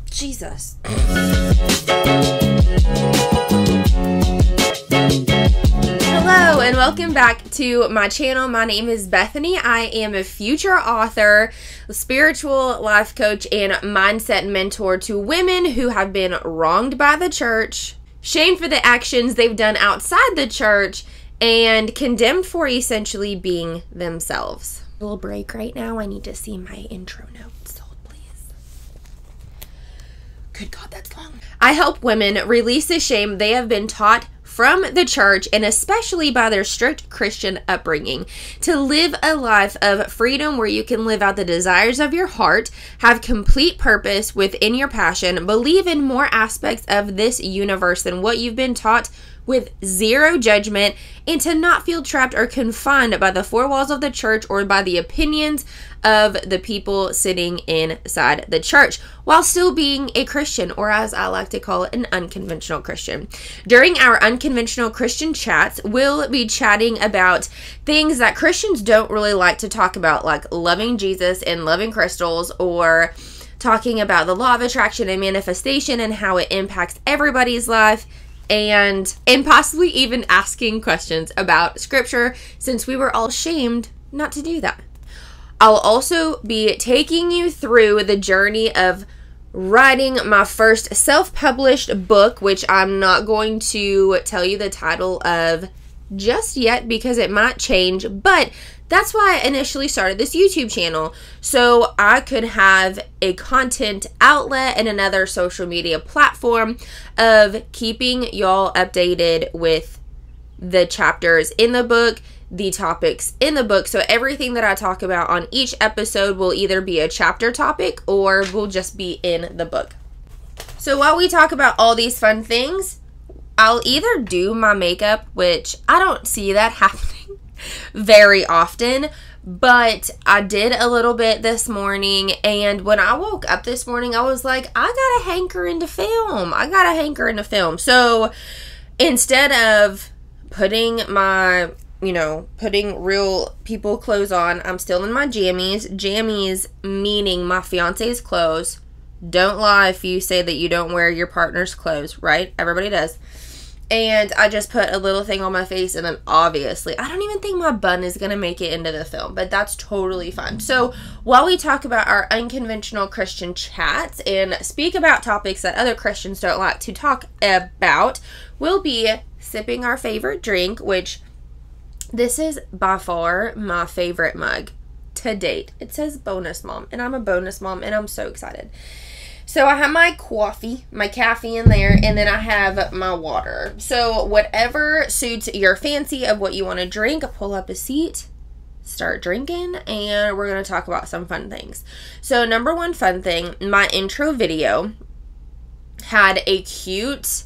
Jesus. Hello and welcome back to my channel. My name is Bethany. I am a future author, spiritual life coach, and mindset mentor to women who have been wronged by the church, shamed for the actions they've done outside the church, and condemned for essentially being themselves. A little break right now. I need to see my intro notes. Hold, please. Good God, that's long. I help women release the shame they have been taught from the church, and especially by their strict Christian upbringing, to live a life of freedom where you can live out the desires of your heart, have complete purpose within your passion, believe in more aspects of this universe than what you've been taught, with zero judgment, and to not feel trapped or confined by the four walls of the church or by the opinions of the people sitting inside the church, while still being a Christian, or as I like to call it, an unconventional Christian. During our unconventional Christian chats, we'll be chatting about things that Christians don't really like to talk about, like loving Jesus and loving crystals, or talking about the law of attraction and manifestation and how it impacts everybody's life, and possibly even asking questions about scripture, since we were all shamed not to do that. I'll also be taking you through the journey of writing my first self-published book, which I'm not going to tell you the title of just yet because it might change, but that's why I initially started this YouTube channel, so I could have a content outlet and another social media platform of keeping y'all updated with the chapters in the book, the topics in the book. So everything that I talk about on each episode will either be a chapter topic or will just be in the book. So while we talk about all these fun things, I'll either do my makeup, which I don't see that happening very often, but I did a little bit this morning, and when I woke up this morning, I was like, I gotta hanker into film. So instead of putting my, putting real people clothes on, I'm still in my jammies. Jammies meaning my fiance's clothes. Don't lie if you say that you don't wear your partner's clothes, right? Everybody does. And I just put a little thing on my face, and then obviously, I don't even think my bun is going to make it into the film, but that's totally fine. So while we talk about our unconventional Christian chats and speak about topics that other Christians don't like to talk about, we'll be sipping our favorite drink, which this is by far my favorite mug to date. It says bonus mom, and I'm a bonus mom, and I'm so excited. So I have my coffee in there, and then I have my water. So whatever suits your fancy of what you want to drink, pull up a seat, start drinking, and we're going to talk about some fun things. So number one fun thing, my intro video had a cute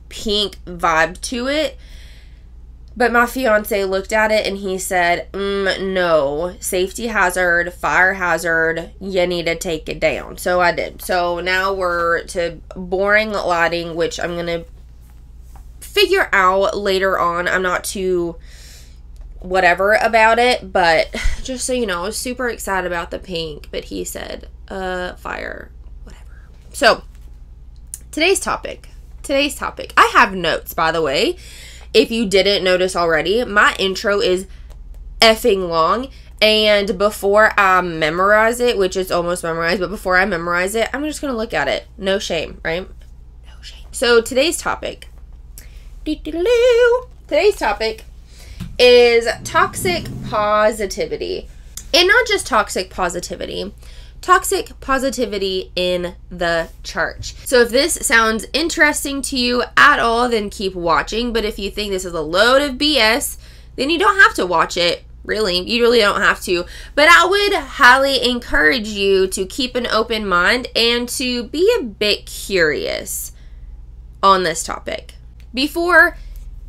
pink vibe to it, but my fiance looked at it and he said, no, safety hazard, fire hazard, you need to take it down. So I did. So now we're to boring lighting, which I'm going to figure out later on. I'm not too whatever about it, but just so you know, I was super excited about the pink, but he said, fire, whatever. So today's topic. I have notes, by the way. If you didn't notice already, my intro is effing long, and before I memorize it, which is almost memorized, but before I memorize it, I'm just going to look at it. No shame, right? No shame. So today's topic. Today's topic is toxic positivity. And not just toxic positivity in the church. So if this sounds interesting to you at all, then keep watching. But if you think this is a load of BS, then you don't have to watch it. Really, you really don't have to. But I would highly encourage you to keep an open mind and to be a bit curious on this topic. Before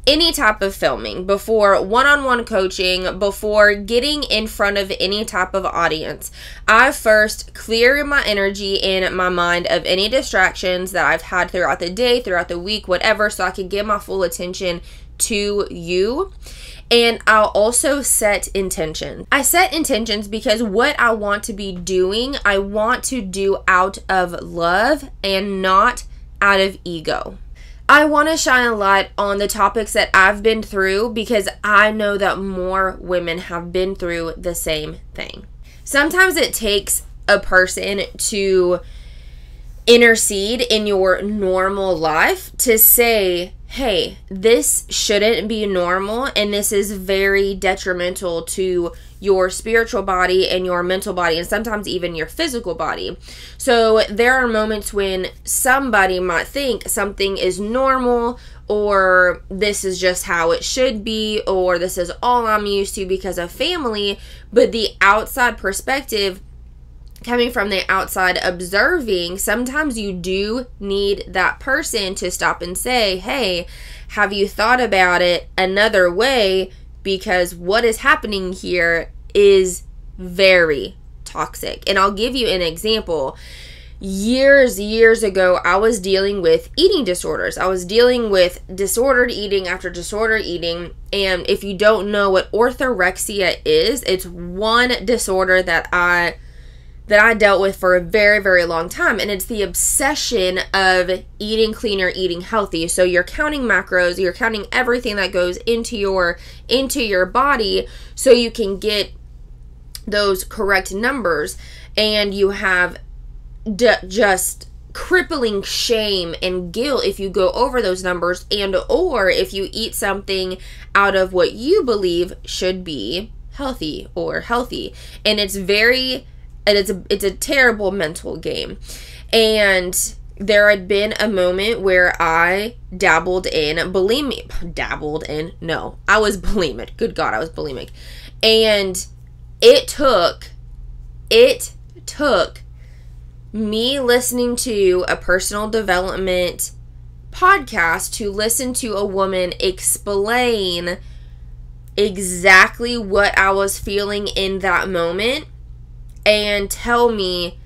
any type of filming, before one-on-one coaching, before getting in front of any type of audience, I first clear my energy and my mind of any distractions that I've had throughout the day, throughout the week, whatever, so I can give my full attention to you. And I'll also set intentions. I set intentions because what I want to be doing, I want to do out of love and not out of ego. I want to shine a light on the topics that I've been through because I know that more women have been through the same thing. Sometimes it takes a person to intercede in your normal life to say, hey, this shouldn't be normal and this is very detrimental to your spiritual body and your mental body and sometimes even your physical body. So there are moments when somebody might think something is normal, or this is just how it should be, or this is all I'm used to because of family, but the outside perspective, coming from the outside observing, sometimes you do need that person to stop and say, hey, have you thought about it another way? Because what is happening here is very toxic. And I'll give you an example. Years ago, I was dealing with eating disorders. I was dealing with disordered eating after disordered eating. And if you don't know what orthorexia is, it's one disorder that I dealt with for a very, very long time. And it's the obsession of eating clean or eating healthy. So you're counting macros, you're counting everything that goes into your body so you can get those correct numbers. And you have just crippling shame and guilt if you go over those numbers, and or if you eat something out of what you believe should be healthy or healthy. And it's a terrible mental game. And there had been a moment where I dabbled in bulimia. No, I was bulimic. Good God, I was bulimic. And it took me listening to a personal development podcast to listen to a woman explain exactly what I was feeling in that moment and tell me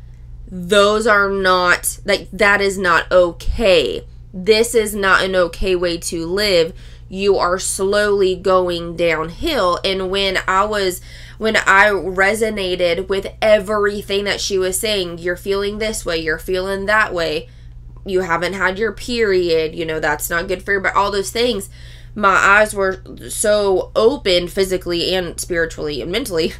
that is not okay. This is not an okay way to live. You are slowly going downhill. And when I resonated with everything that she was saying, you're feeling this way, you're feeling that way, you haven't had your period, that's not good for you, but all those things, my eyes were so open physically and spiritually and mentally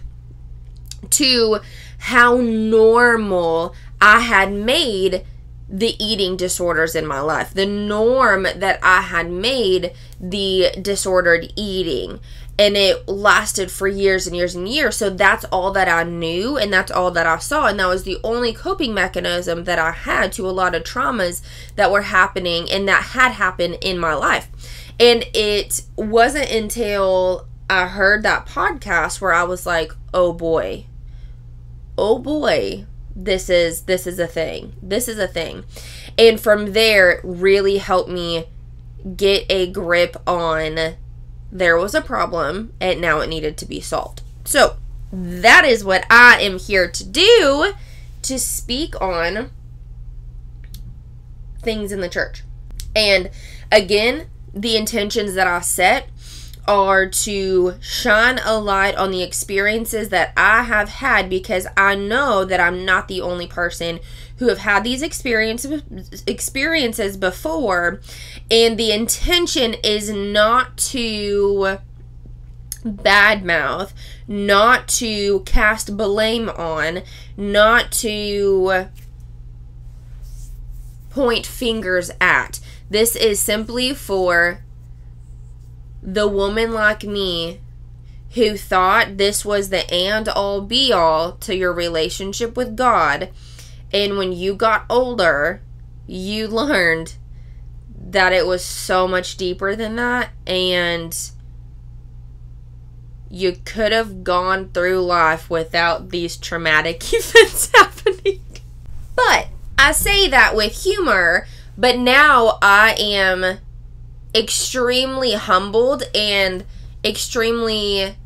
to how normal I had made the eating disorders in my life, the norm that I had made the disordered eating. And it lasted for years and years and years. So that's all that I knew, and that's all that I saw. And that was the only coping mechanism that I had to a lot of traumas that were happening and that had happened in my life. And it wasn't until I heard that podcast where I was like, oh boy, this is a thing. This is a thing. And from there, it really helped me get a grip on there was a problem and now it needed to be solved. So that is what I am here to do, to speak on things in the church. And again, the intentions that I set are to shine a light on the experiences that I have had, because I know that I'm not the only person who have had these experiences before. And the intention is not to badmouth, not to cast blame on, not to point fingers at. This is simply for the woman like me who thought this was the and all be all to your relationship with God. And when you got older, you learned that it was so much deeper than that, and you could have gone through life without these traumatic events happening. But I say that with humor, but now I am extremely humbled and extremely, I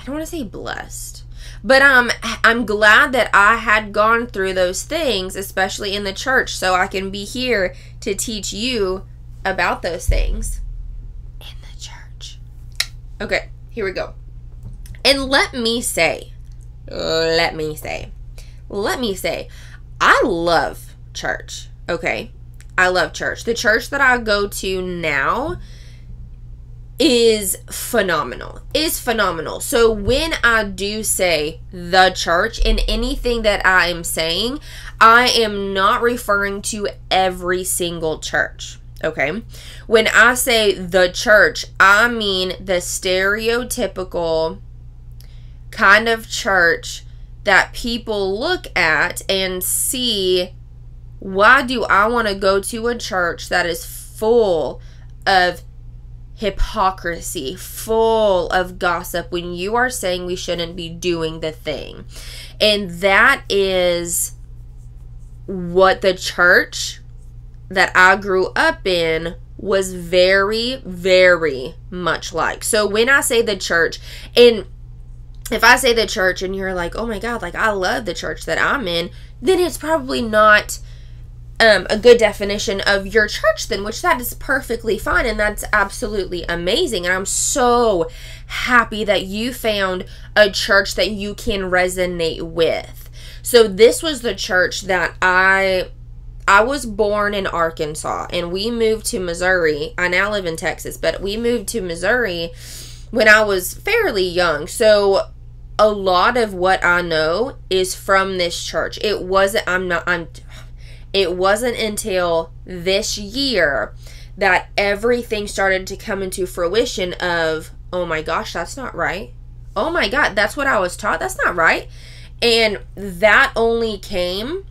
don't want to say blessed, but I'm glad that I had gone through those things, especially in the church, so I can be here to teach you about those things. Okay, here we go. And let me say, I love church, okay? I love church. The church that I go to now is phenomenal. So when I do say the church in anything that I am saying, I am not referring to every single church. Okay? When I say the church, I mean the stereotypical kind of church that people look at and see, why do I want to go to a church that is full of hypocrisy, full of gossip, when you are saying we shouldn't be doing the thing? And that is what the church that I grew up in was very, very much like. So when I say the church, and if I say the church and you're like, oh my God, like I love the church that I'm in, then it's probably not a good definition of your church then, which that is perfectly fine, and that's absolutely amazing. And I'm so happy that you found a church that you can resonate with. So this was the church that I was born in Arkansas, and we moved to Missouri. I now live in Texas, but we moved to Missouri when I was fairly young. So a lot of what I know is from this church. It wasn't until this year that everything started to come into fruition of, oh my gosh, that's not right. Oh my God, that's what I was taught. That's not right. And that only came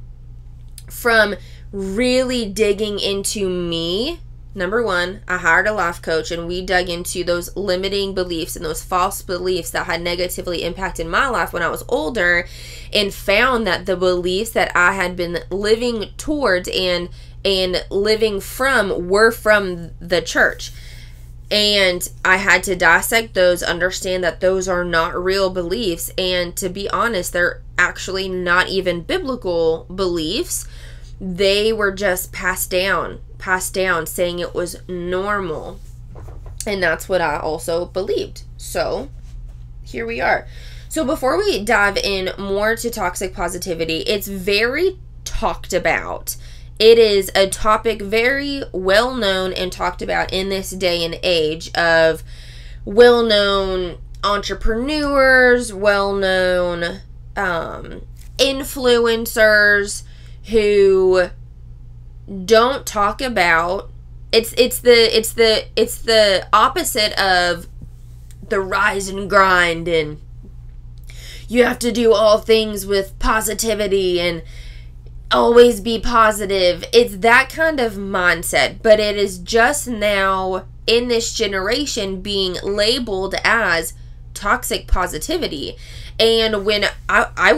from really digging into me. Number one, I hired a life coach, and we dug into those limiting beliefs and those false beliefs that had negatively impacted my life when I was older, and found that the beliefs that I had been living towards and living from were from the church. And I had to dissect those, understand that those are not real beliefs, and to be honest, they're actually not even biblical beliefs. They were just passed down, saying it was normal. And that's what I also believed. So here we are. So before we dive in more to toxic positivity, it's very talked about. It is a topic very well known and talked about in this day and age of well-known entrepreneurs, well-known influencers who don't talk about it's the opposite of the rise and grind, and you have to do all things with positivity and always be positive. It's that kind of mindset, but it is just now in this generation being labeled as toxic positivity. And when I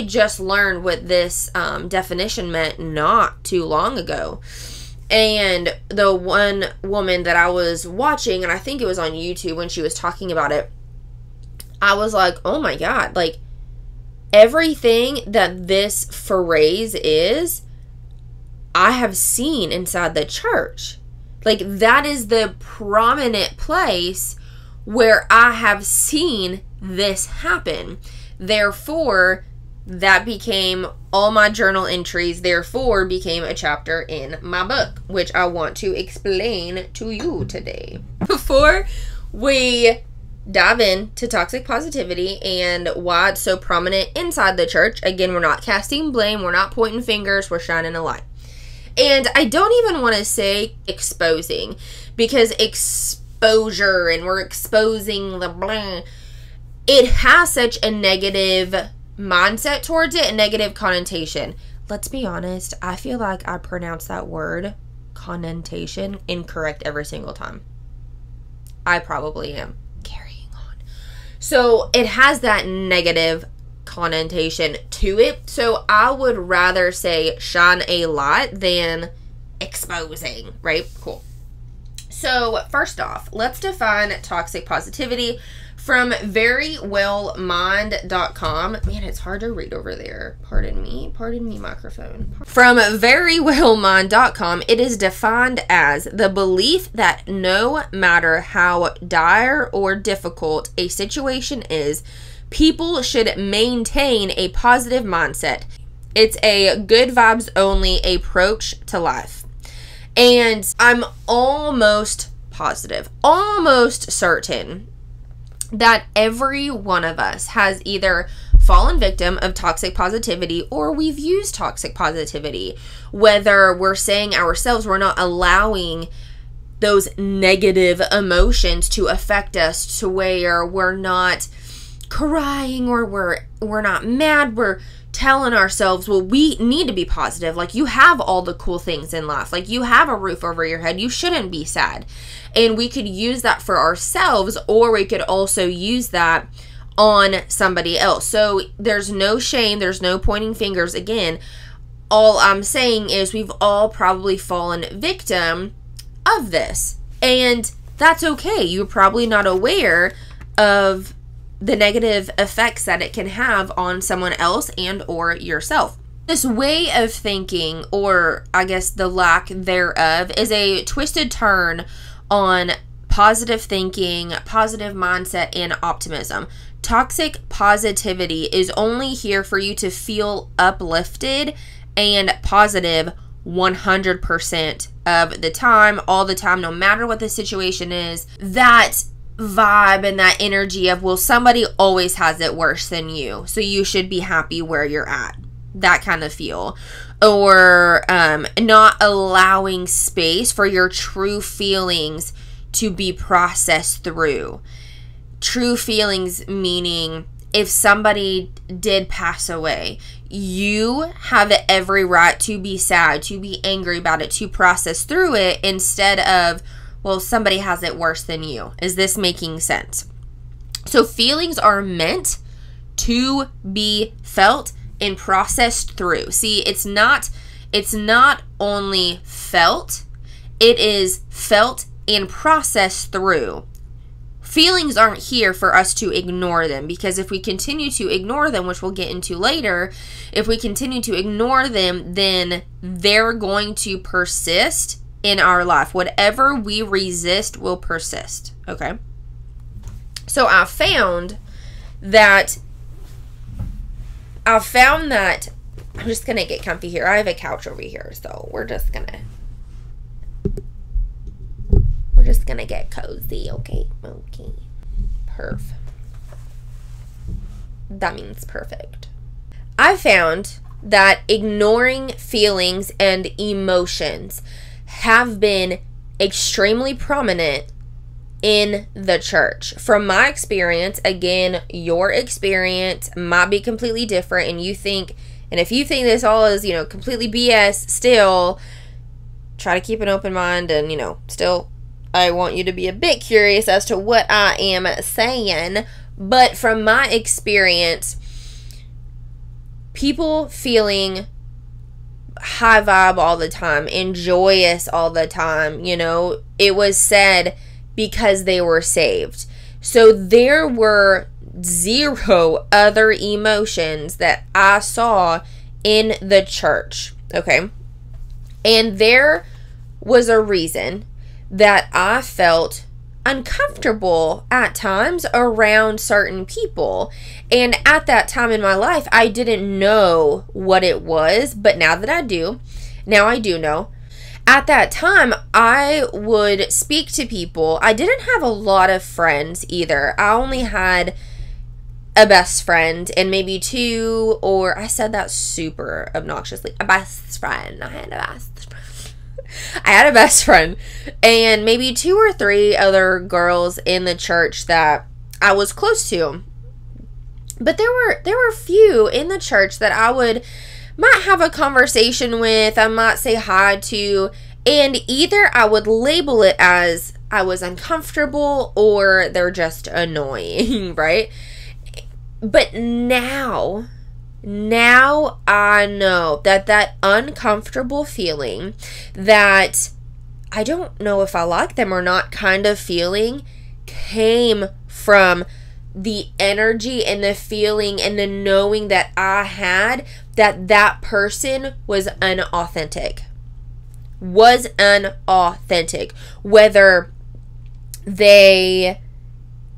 just learned what this definition meant not too long ago. And the one woman that I was watching, and I think it was on YouTube when she was talking about it, I was like, oh my God, like everything that this phrase is, I have seen inside the church. Like that is the prominent place where I have seen this happen. Therefore, that became all my journal entries, therefore became a chapter in my book, which I want to explain to you today. Before we dive into toxic positivity and why it's so prominent inside the church, again, we're not casting blame, we're not pointing fingers, we're shining a light. And I don't even want to say exposing, because exposure and we're exposing the blah, it has such a negative mindset towards it, a negative connotation. Let's be honest, I feel like I pronounce that word, connotation, incorrect every single time. I probably am. Carrying on. So it has that negative connotation to it. So I would rather say shine a light than exposing, right? Cool. So first off, let's define toxic positivity From verywellmind.com. Man, it's hard to read over there. Pardon me, microphone. From verywellmind.com, it is defined as the belief that no matter how dire or difficult a situation is, people should maintain a positive mindset. It's a good vibes only approach to life. And I'm almost positive, almost certain that every one of us has either fallen victim of toxic positivity or we've used toxic positivity. Whether we're saying ourselves we're not allowing those negative emotions to affect us to where we're not crying or we're not mad, we're telling ourselves, well, we need to be positive. Like, you have all the cool things in life. Like, you have a roof over your head. You shouldn't be sad. And we could use that for ourselves, or we could also use that on somebody else. So there's no shame. There's no pointing fingers. Again, all I'm saying is we've all probably fallen victim of this. And that's okay. You're probably not aware of the negative effects that it can have on someone else and or yourself. This way of thinking, or I guess the lack thereof, is a twisted turn on positive thinking, positive mindset, and optimism. Toxic positivity is only here for you to feel uplifted and positive 100% of the time, all the time, no matter what the situation is. That vibe and that energy of, well, somebody always has it worse than you, so you should be happy where you're at. That kind of feel. Or not allowing space for your true feelings to be processed through. True feelings meaning if somebody did pass away, you have every right to be sad, to be angry about it, to process through it, instead of, well, somebody has it worse than you. Is this making sense? So feelings are meant to be felt and processed through. See, it's not only felt, it is felt and processed through. Feelings aren't here for us to ignore them, because if we continue to ignore them, which we'll get into later, if we continue to ignore them, then they're going to persist in our life. Whatever we resist will persist. Okay? So I found that I'm just going to get comfy here. I have a couch over here, so we're just going to get cozy, okay? Okay. Perf. That means perfect. I found that ignoring feelings and emotions have been extremely prominent in the church. From my experience, again, your experience might be completely different, and if you think this all is, completely BS, still try to keep an open mind, and, still I want you to be a bit curious as to what I am saying. But from my experience, people feeling high vibe all the time and joyous all the time, it was said because they were saved. So there were zero other emotions that I saw in the church, okay? And there was a reason that I felt uncomfortable at times around certain people. And at that time in my life, I didn't know what it was, but now I do know. At that time, I would speak to people. I didn't have a lot of friends either. I only had a best friend and maybe two, or I said that super obnoxiously, a best friend. I had a best friend and maybe 2 or 3 other girls in the church that I was close to. But there were few in the church that I might have a conversation with, I might say hi to, and either I would label it as I was uncomfortable or they're just annoying, right? But now I know that uncomfortable feeling, that I don't know if I like them or not kind of feeling, came from the energy and the feeling and the knowing that I had that that person was unauthentic. Whether they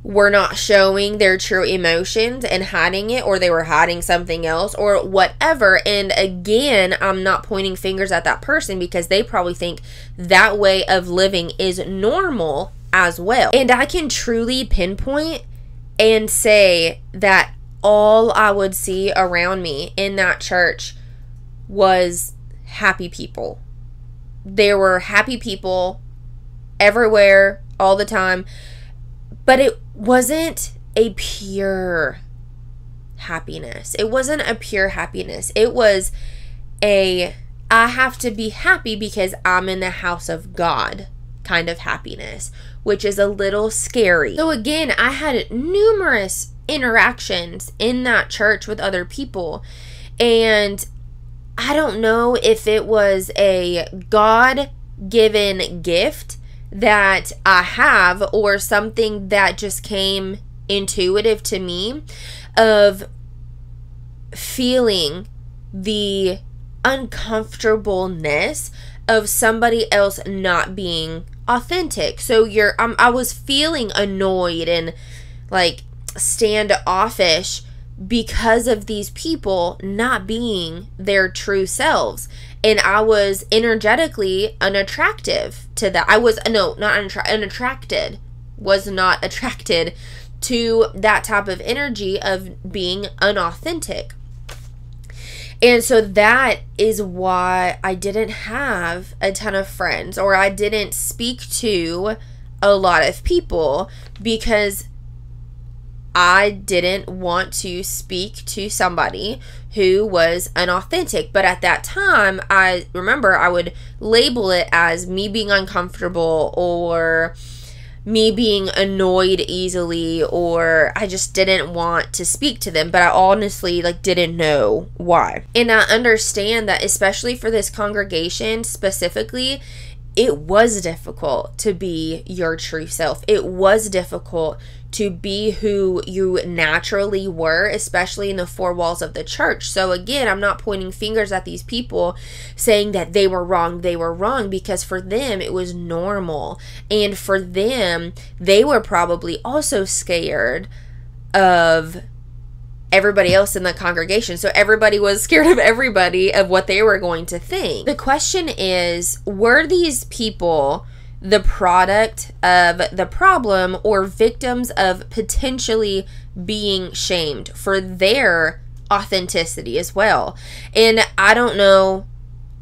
were not showing their true emotions and hiding it, or they were hiding something else, or whatever. And again, I'm not pointing fingers at that person, because they probably think that way of living is normal as well. And I can truly pinpoint and say that all I would see around me in that church was happy people. There were happy people everywhere, all the time. But it wasn't a pure happiness. It wasn't a pure happiness. It was I have to be happy because I'm in the house of God kind of happiness, which is a little scary. So again, I had numerous interactions in that church with other people, and I don't know if it was a God-given gift that I have, or something that just came intuitive to me, of feeling the uncomfortableness of somebody else not being authentic. So I was feeling annoyed and like standoffish because of these people not being their true selves. And I was energetically unattractive to that. Unattracted. Was not attracted to that type of energy of being unauthentic. And so that is why I didn't have a ton of friends, or I didn't speak to a lot of people, because I didn't want to speak to somebody who was unauthentic. But at that time, I remember I would label it as me being uncomfortable, or me being annoyed easily, or I just didn't want to speak to them. But I honestly didn't know why. And I understand that, especially for this congregation specifically, it was difficult to be your true self. It was difficult to be who you naturally were, especially in the four walls of the church. So again, I'm not pointing fingers at these people saying that they were wrong. They were wrong because for them it was normal. And for them, they were probably also scared of everybody else in the congregation. So everybody was scared of everybody, of what they were going to think. The question is, were these people the product of the problem, or victims of potentially being shamed for their authenticity as well? And I don't know,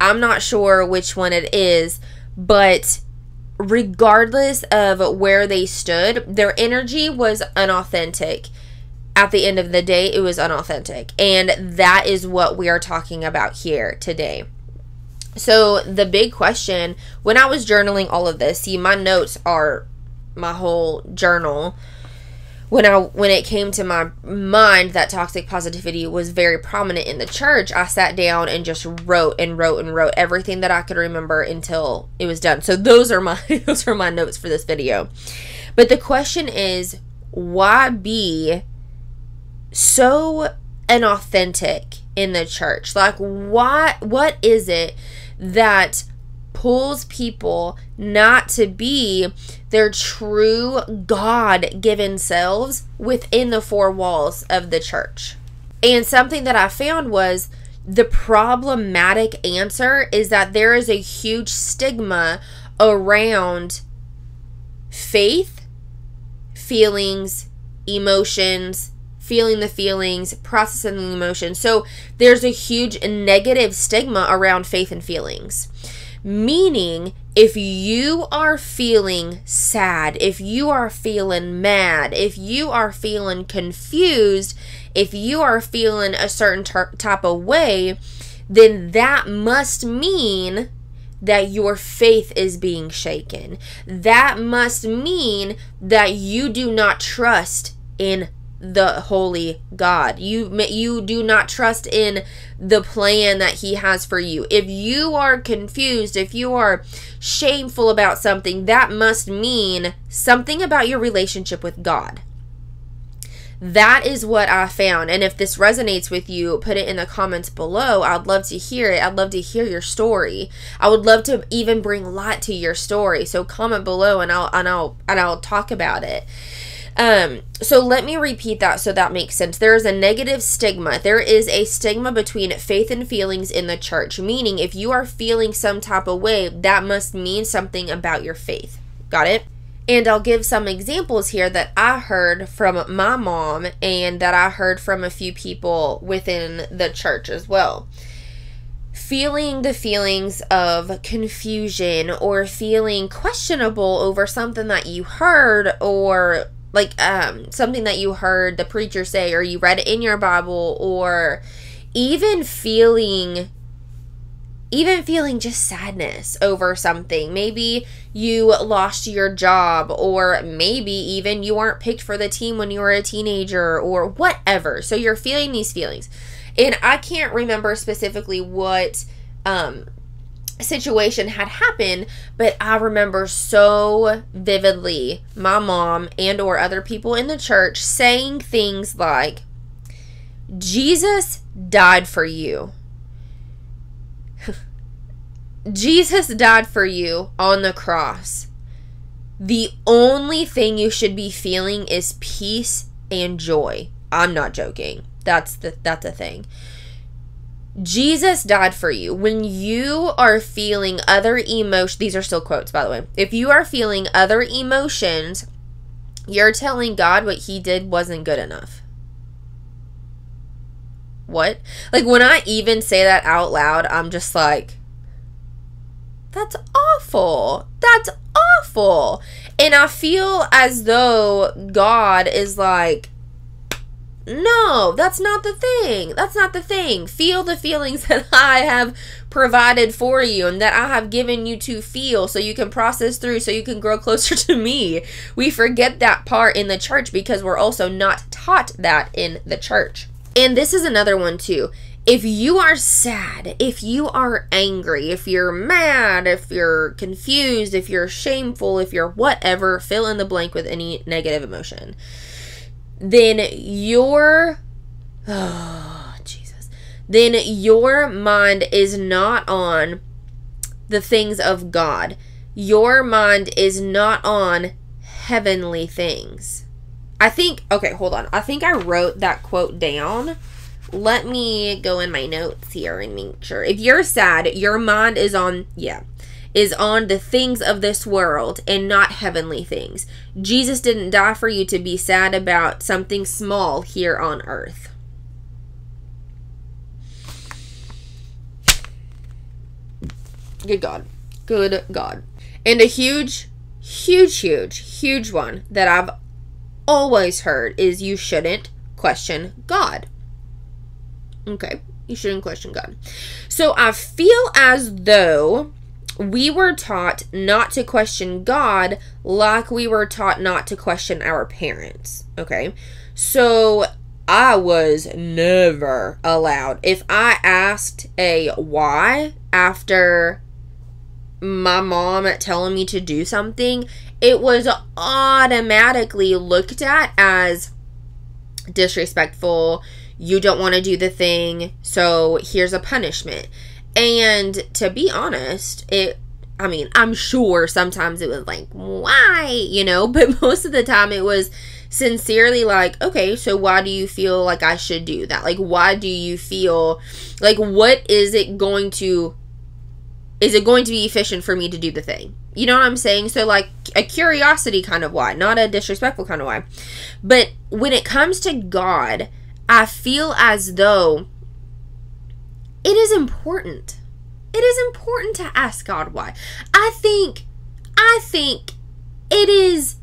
I'm not sure which one it is, but regardless of where they stood, their energy was unauthentic. At the end of the day, it was unauthentic. And that is what we are talking about here today. So the big question, when I was journaling all of this, see, my notes are my whole journal. When it came to my mind that toxic positivity was very prominent in the church, I sat down and just wrote everything that I could remember until it was done. So those are my notes for this video. But the question is, why be so inauthentic in the church? What is it that pulls people not to be their true God-given selves within the four walls of the church? And something that I found was, the problematic answer is that there is a huge stigma around faith, feelings, emotions, feeling the feelings, processing the emotions. So there's a huge negative stigma around faith and feelings. Meaning, if you are feeling sad, if you are feeling mad, if you are feeling confused, if you are feeling a certain type of way, then that must mean that your faith is being shaken. That must mean that you do not trust in the holy God. You do not trust in the plan that he has for you. If you are confused, if you are shameful about something, that must mean something about your relationship with God. That is what I found. And if this resonates with you, put it in the comments below. I'd love to hear it. I'd love to hear your story. I would love to even bring light to your story. So comment below and I'll talk about it. So let me repeat that so that makes sense. There is a negative stigma. There is a stigma between faith and feelings in the church, meaning if you are feeling some type of way, that must mean something about your faith. Got it? And I'll give some examples here that I heard from my mom and that I heard from a few people within the church as well. Feeling the feelings of confusion or feeling questionable over something that you heard, or like something that you heard the preacher say, or you read it in your Bible, or even feeling just sadness over something. Maybe you lost your job, or maybe even you weren't picked for the team when you were a teenager, or whatever. So you're feeling these feelings. And I can't remember specifically what situation had happened, but I remember so vividly my mom and or other people in the church saying things like, Jesus died for you. Jesus died for you on the cross. The only thing you should be feeling is peace and joy. I'm not joking. That's a thing. Jesus died for you. When you are feeling other emotions, these are still quotes, by the way. If you are feeling other emotions, you're telling God what he did wasn't good enough. What? Like, when I even say that out loud, I'm just like, that's awful. That's awful. And I feel as though God is like, no, that's not the thing. That's not the thing. Feel the feelings that I have provided for you and that I have given you to feel so you can process through, so you can grow closer to me. We forget that part in the church because we're also not taught that in the church. And this is another one too. If you are sad, if you are angry, if you're mad, if you're confused, if you're shameful, if you're whatever, fill in the blank with any negative emotion, then your mind is not on the things of God. Your mind is not on heavenly things. Okay, hold on. I think I wrote that quote down. Let me go in my notes here and make sure. If you're sad, your mind is on the things of this world and not heavenly things. Jesus didn't die for you to be sad about something small here on earth. Good God. Good God. And a huge one that I've always heard is you shouldn't question God. Okay, you shouldn't question God. So I feel as though we were taught not to question God like we were taught not to question our parents. Okay, so I was never allowed. If I asked a why after my mom telling me to do something, it was automatically looked at as disrespectful. You don't want to do the thing, so here's a punishment. And to be honest, I'm sure sometimes it was like, why? But most of the time it was sincerely like, okay, so why do you feel like I should do that? Like, why do you feel like, what is it going to be efficient for me to do the thing? You know what I'm saying? So like a curiosity kind of why, not a disrespectful kind of why. But when it comes to God, I feel as though it is important. It is important to ask God why. I think it is,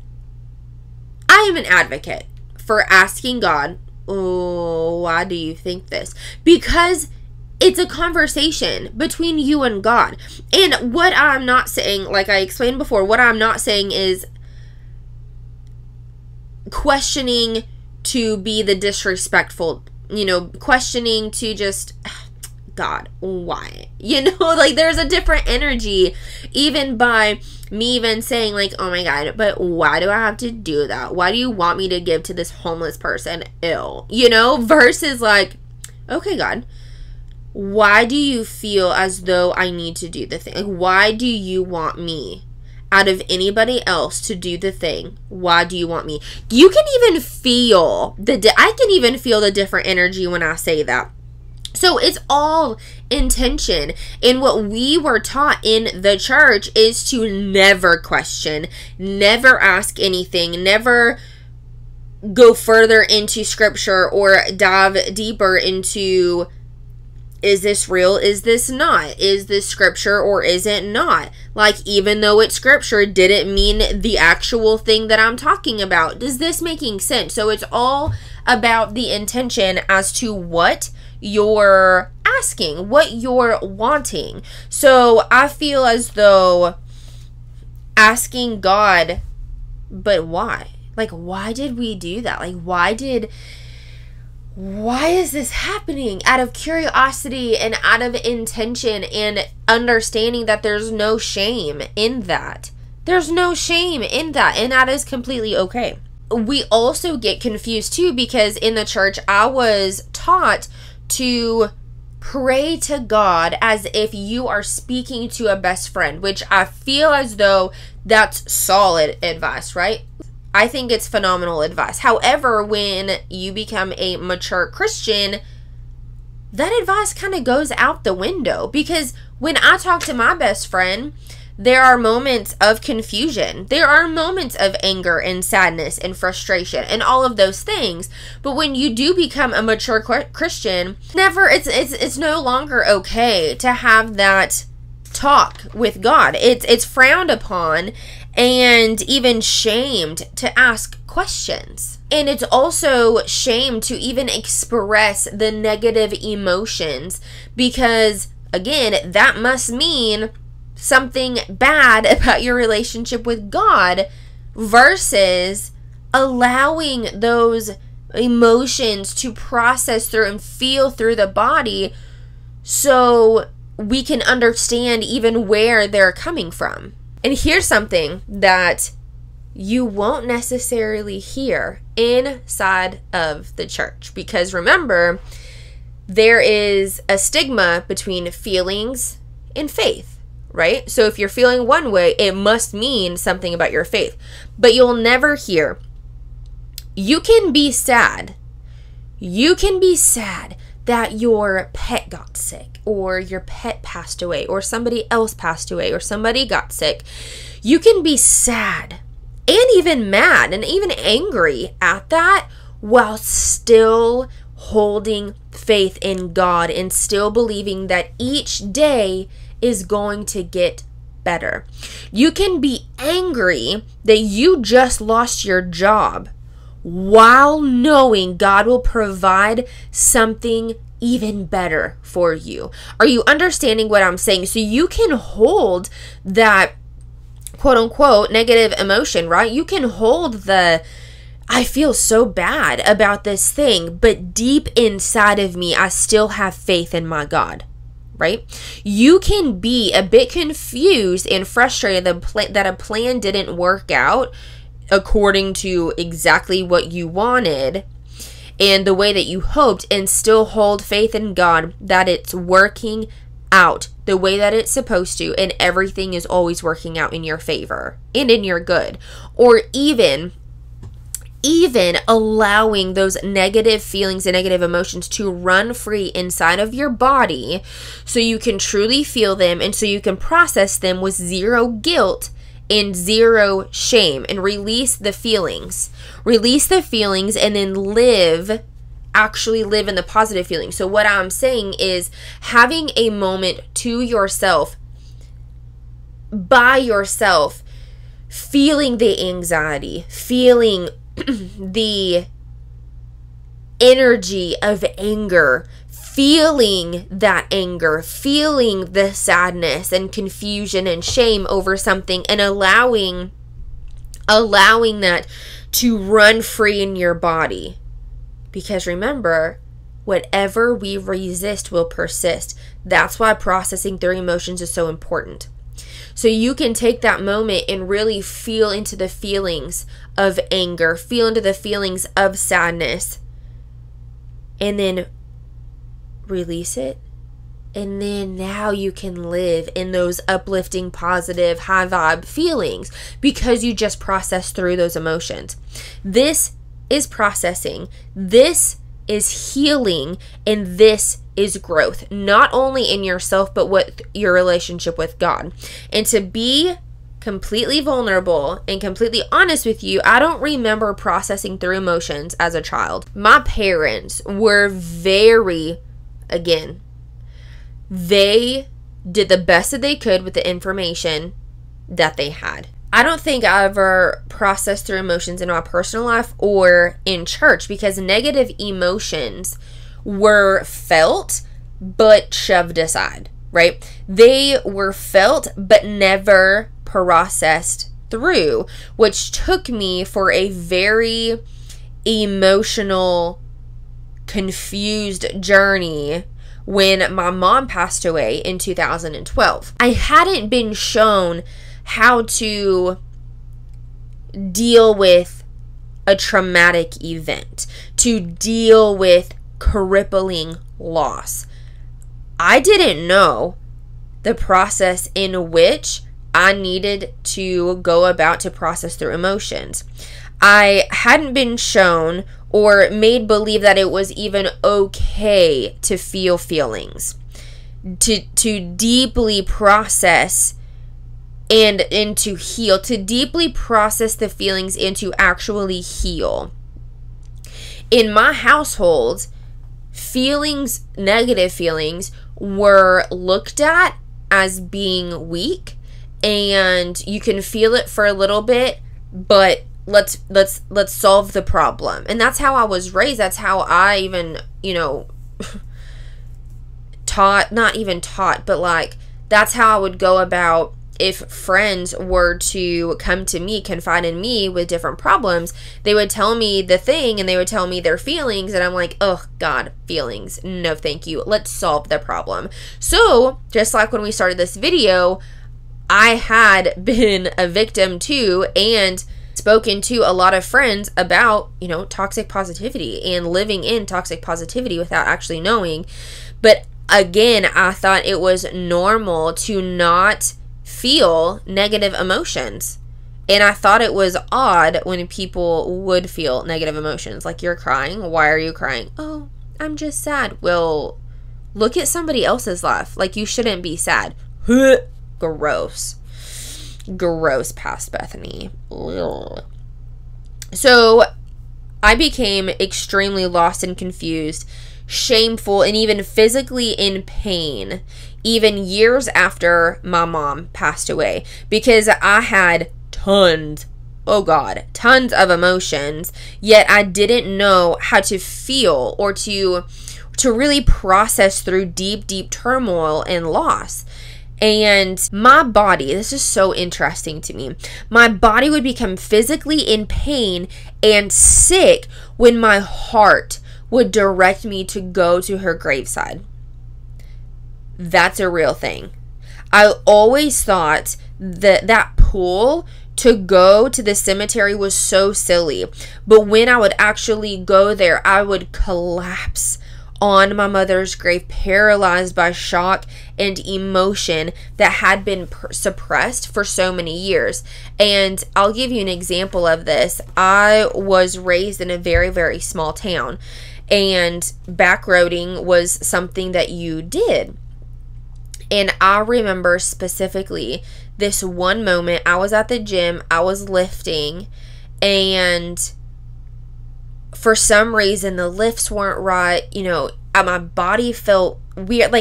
I am an advocate for asking God, oh, why do you think this? Because it's a conversation between you and God. And what I'm not saying, like I explained before, what I'm not saying is questioning to be the disrespectful, questioning to just God, why? You know, like there's a different energy even by me even saying like, oh my God, but why do I have to do that? Why do you want me to give to this homeless person? Ew. You know, versus like, okay, God, why do you feel as though I need to do the thing? Like, why do you want me out of anybody else to do the thing? Why do you want me? You can even feel I can even feel the different energy when I say that. So it's all intention. And what we were taught in the church is to never question, never ask anything, never go further into scripture or dive deeper into, is this real? Is this not? Is this scripture or is it not? Like, even though it's scripture, didn't mean the actual thing that I'm talking about. Is this making sense? So it's all about the intention as to what you're asking, what you're wanting. So I feel as though asking God, but why? Like, why did we do that? Like, why is this happening? Out of curiosity and out of intention and understanding that there's no shame in that. There's no shame in that, and that is completely okay. We also get confused too, because in the church I was taught to pray to God as if you are speaking to a best friend, which I feel as though that's solid advice, right? I think it's phenomenal advice. However, when you become a mature Christian, that advice kind of goes out the window, because when I talk to my best friend, there are moments of confusion. There are moments of anger and sadness and frustration and all of those things. But when you do become a mature Christian, it's no longer okay to have that talk with God. It's frowned upon and even shamed to ask questions. And it's also shame to even express the negative emotions, because again, that must mean something bad about your relationship with God, versus allowing those emotions to process through and feel through the body so we can understand even where they're coming from. And here's something that you won't necessarily hear inside of the church, because remember, there is a stigma between feelings and faith. Right? So if you're feeling one way, it must mean something about your faith. But you'll never hear, you can be sad. You can be sad that your pet got sick, or your pet passed away, or somebody else passed away, or somebody got sick. You can be sad and even mad and even angry at that, while still holding faith in God and still believing that each day is going to get better. You can be angry that you just lost your job, while knowing God will provide something even better for you. Are you understanding what I'm saying? So you can hold that quote unquote negative emotion, right? You can hold the, I feel so bad about this thing, but deep inside of me, I still have faith in my God. Right? You can be a bit confused and frustrated that a plan didn't work out according to exactly what you wanted and the way that you hoped, and still hold faith in God that it's working out the way that it's supposed to, and everything is always working out in your favor and in your good. Or even allowing those negative feelings and negative emotions to run free inside of your body, so you can truly feel them and so you can process them with zero guilt and zero shame, and release the feelings. Release the feelings and then actually live in the positive feelings. So what I'm saying is having a moment to yourself, by yourself, feeling the anxiety, feeling the energy of anger, feeling that anger, feeling the sadness and confusion and shame over something, and allowing that to run free in your body. Because remember, whatever we resist will persist. That's why processing through emotions is so important. So you can take that moment and really feel into the feelings of anger, feel into the feelings of sadness, and then release it. And then now you can live in those uplifting, positive, high vibe feelings because you just processed through those emotions. This is processing. This is healing. And this is growth, not only in yourself, but with your relationship with God. And to be completely vulnerable and completely honest with you, I don't remember processing through emotions as a child. My parents were very, again, they did the best that they could with the information that they had. I don't think I ever processed through emotions in my personal life or in church because negative emotions were felt but shoved aside, right? They were felt but never processed through, which took me for a very emotional, confused journey when my mom passed away in 2012. I hadn't been shown how to deal with a traumatic event, to deal with crippling loss. I didn't know the process in which I needed to go about to process through emotions. I hadn't been shown or made believe that it was even okay to feel feelings, to deeply process and to heal, to deeply process the feelings and to actually heal. In my household, feelings, negative feelings, were looked at as being weak, and you can feel it for a little bit, but let's solve the problem. And that's how I was raised. That's how I even, not even taught, but like that's how I would go about. If friends were to come to me, confide in me with different problems, they would tell me the thing and they would tell me their feelings, and I'm like, oh God, feelings, no thank you, let's solve the problem. So just like when we started this video, I had been a victim too and spoken to a lot of friends about, toxic positivity and living in toxic positivity without actually knowing. But again, I thought it was normal to not feel negative emotions. And I thought it was odd when people would feel negative emotions. Like, you're crying. Why are you crying? Oh, I'm just sad. Well, look at somebody else's life. Like, you shouldn't be sad. Gross. Gross past Bethany. Ugh. So I became extremely lost and confused, shameful, and even physically in pain, even years after my mom passed away, because I had tons of emotions, yet I didn't know how to feel or to really process through deep turmoil and loss. And my body, this is so interesting to me, my body would become physically in pain and sick when my heart would direct me to go to her graveside. That's a real thing. I always thought that pull to go to the cemetery was so silly. But when I would actually go there, I would collapse on my mother's grave, paralyzed by shock and emotion that had been suppressed for so many years. And I'll give you an example of this. I was raised in a very, very small town, and backroading was something that you did. And I remember specifically this one moment. I was at the gym, I was lifting, and for some reason the lifts weren't right. My body felt weird.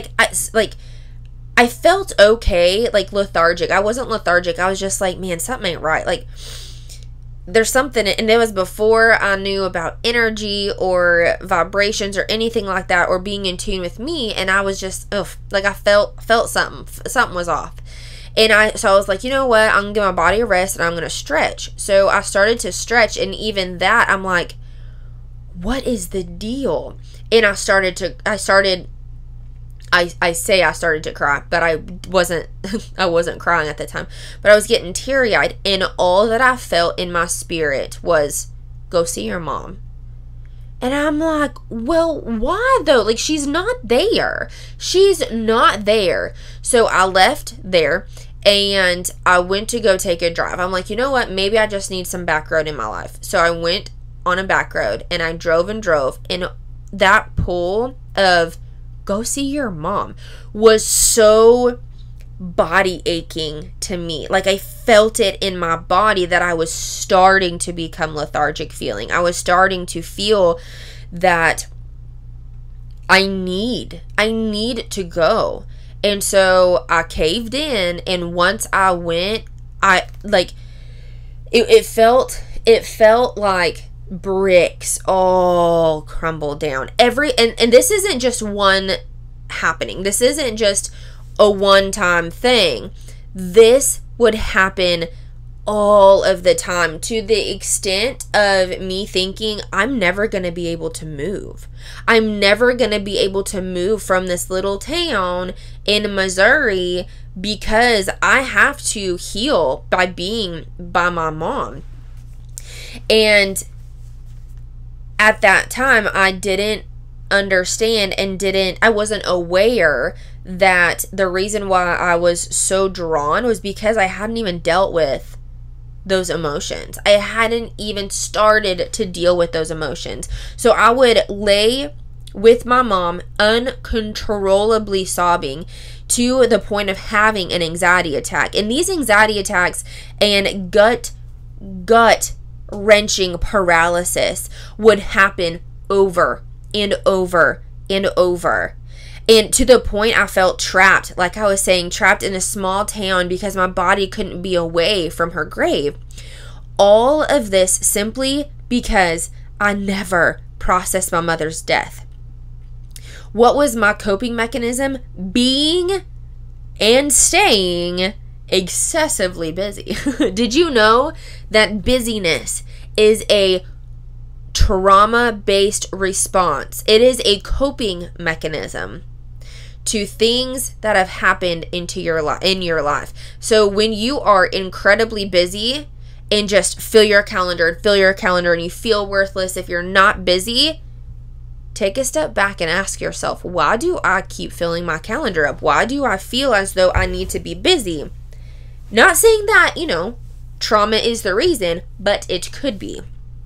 I felt okay, like lethargic. I wasn't lethargic. I was just like, man, something ain't right. Like, there's something, and it was before I knew about energy or vibrations or anything like that, or being in tune with me. And I was just, I felt something was off. And so I was like, you know what? I'm gonna give my body a rest and I'm gonna stretch. So I started to stretch, and even that, I'm like, what is the deal? And I started to cry, but I wasn't crying at the time, but I was getting teary-eyed, and all that I felt in my spirit was, go see your mom. And I'm like, well, why though? Like, she's not there. She's not there. So I left there and I went to go take a drive. I'm like, you know what? Maybe I just need some back road in my life. So I went on a back road and I drove, and that pull of go see your mom was so body aching to me. Like, I felt it in my body that I was starting to become lethargic feeling. I was starting to feel that I need to go. And so I caved in, and once I went, it felt like bricks all crumbled down. And this isn't just one happening. This isn't just a one-time thing. This would happen all of the time, to the extent of me thinking I'm never going to be able to move. I'm never going to be able to move from this little town in Missouri because I have to heal by being by my mom. And at that time, I didn't understand I wasn't aware that the reason why I was so drawn was because I hadn't even dealt with those emotions. I hadn't even started to deal with those emotions. So I would lay with my mom uncontrollably sobbing to the point of having an anxiety attack. And these anxiety attacks and gut wrenching paralysis would happen over and over and over. And to the point I felt trapped, like I was saying, trapped in a small town because my body couldn't be away from her grave. All of this simply because I never processed my mother's death. What was my coping mechanism? Being and staying excessively busy. Did you know that busyness is a trauma-based response? It is a coping mechanism to things that have happened in your life. So when you are incredibly busy and just fill your calendar and you feel worthless if you're not busy, take a step back and ask yourself, why do I keep filling my calendar up? Why do I feel as though I need to be busy? Not saying that, trauma is the reason, but it could be.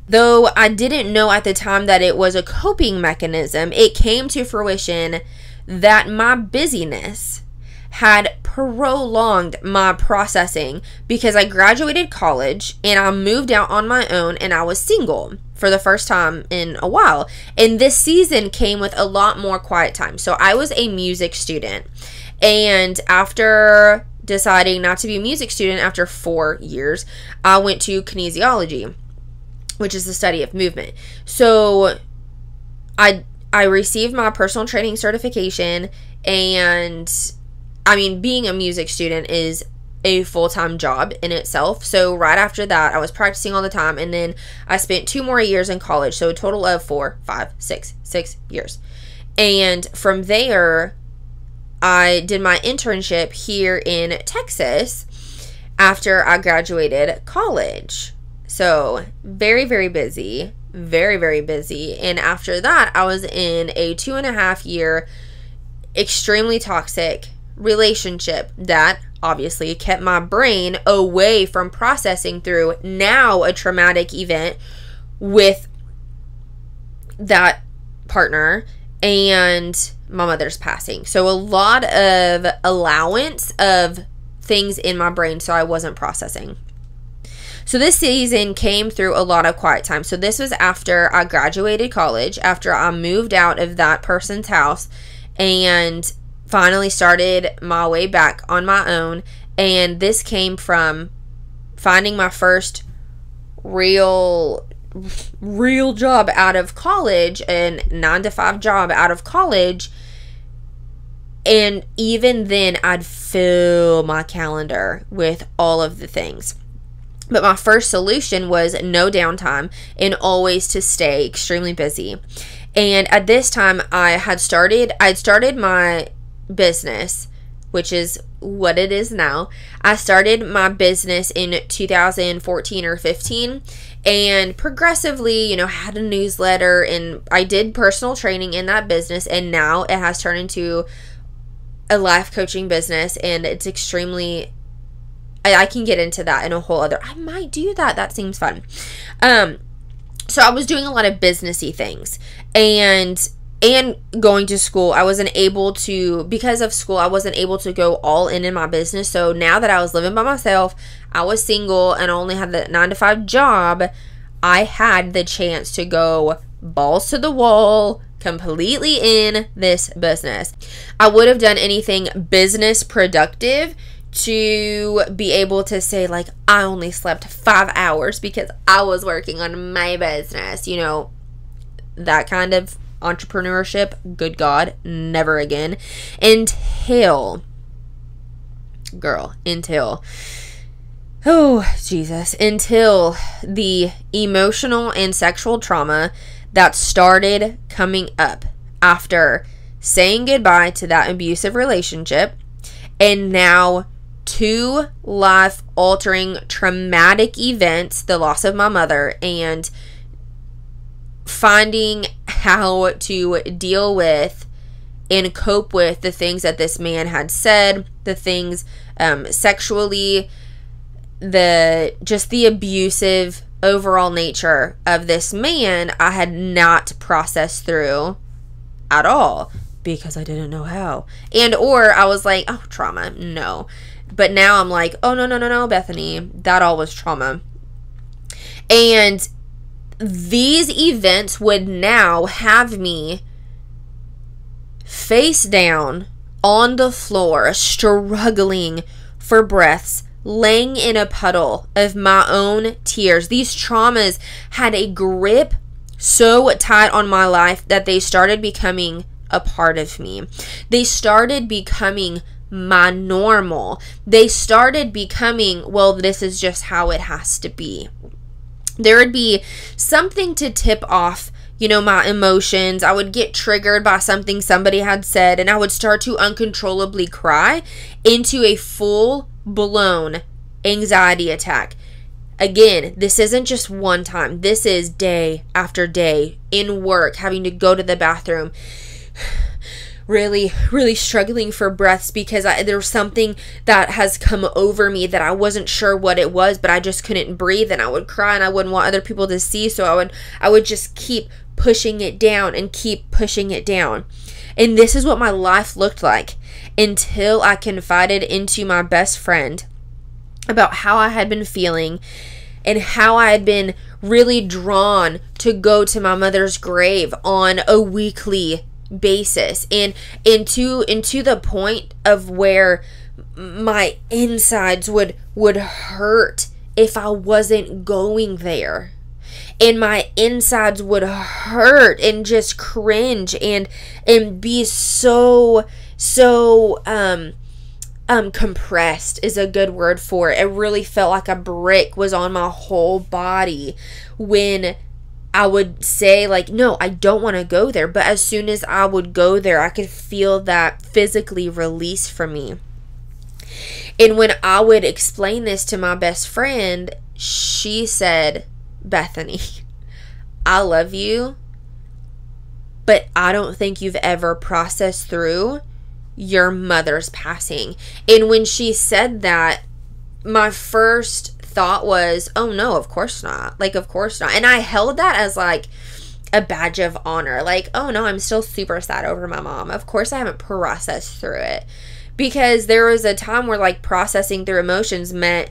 Though I didn't know at the time that it was a coping mechanism, it came to fruition that my busyness had prolonged my processing because I graduated college and I moved out on my own and I was single for the first time in a while. And this season came with a lot more quiet time. So I was a music student, and after deciding not to be a music student after 4 years, I went to kinesiology, which is the study of movement. So I received my personal training certification, and being a music student is a full-time job in itself. So right after that, I was practicing all the time, and then I spent 2 more years in college, so a total of 6 years. And from there, I did my internship here in Texas after I graduated college. So very, very busy. Very, very busy. And after that, I was in a 2.5-year extremely toxic relationship that obviously kept my brain away from processing through now a traumatic event with that partner and my mother's passing. So a lot of allowance of things in my brain, so I wasn't processing. So this season came through a lot of quiet time. So this was after I graduated college, after I moved out of that person's house and finally started my way back on my own. And this came from finding my first real job out of college, a 9-to-5 job out of college. And even then, I'd fill my calendar with all of the things. But my first solution was no downtime and always to stay extremely busy. And at this time, I'd started my business, which is what it is now. I started my business in 2014 or 15, and progressively, had a newsletter, and I did personal training in that business, and now it has turned into a life coaching business, and it's extremely, I can get into that in a whole other, I might do that. That seems fun. So I was doing a lot of businessy things, and going to school. I wasn't able to, because of school, I wasn't able to go all in my business. So now that I was living by myself, I was single, and I only had the 9-to-5 job, I had the chance to go balls to the wall, completely in this business. I would have done anything business productive to be able to say, like, I only slept 5 hours because I was working on my business, that kind of entrepreneurship. Good God, never again. Until the emotional and sexual trauma that started coming up after saying goodbye to that abusive relationship, and now 2 life-altering traumatic events, the loss of my mother, and finding how to deal with and cope with the things that this man had said, the things sexually, the abusive overall nature of this man, I had not processed through at all because I didn't know how. Or I was like, oh, trauma, no. But now I'm like, oh, no, Bethany, that all was trauma. And these events would now have me face down on the floor, struggling for breaths, laying in a puddle of my own tears. These traumas had a grip so tight on my life that they started becoming a part of me. They started becoming my normal. They started becoming, well, this is just how it has to be. There would be something to tip off, my emotions. I would get triggered by something somebody had said, and I would start to uncontrollably cry into a full-blown anxiety attack. Again, this isn't just one time. This is day after day in work, having to go to the bathroom, really, really struggling for breaths because there was something that has come over me that I wasn't sure what it was, but I just couldn't breathe, and I would cry, and I wouldn't want other people to see, so I would just keep pushing it down and keep pushing it down. And this is what my life looked like until I confided into my best friend about how I had been feeling and how I had been really drawn to go to my mother's grave on a weekly basis, and into the point of where my insides would hurt if I wasn't going there, and my insides would hurt and just cringe and be so compressed is a good word for it. It really felt like a brick was on my whole body when I would say, like, no, I don't want to go there. But as soon as I would go there, I could feel that physically release from me. And when I would explain this to my best friend, she said, Bethany, I love you, but I don't think you've ever processed through your mother's passing. And when she said that, my first thought was, oh no, of course not. Like, of course not. And I held that as like a badge of honor. Like, oh no, I'm still super sad over my mom. Of course I haven't processed through it. Because there was a time where like processing through emotions meant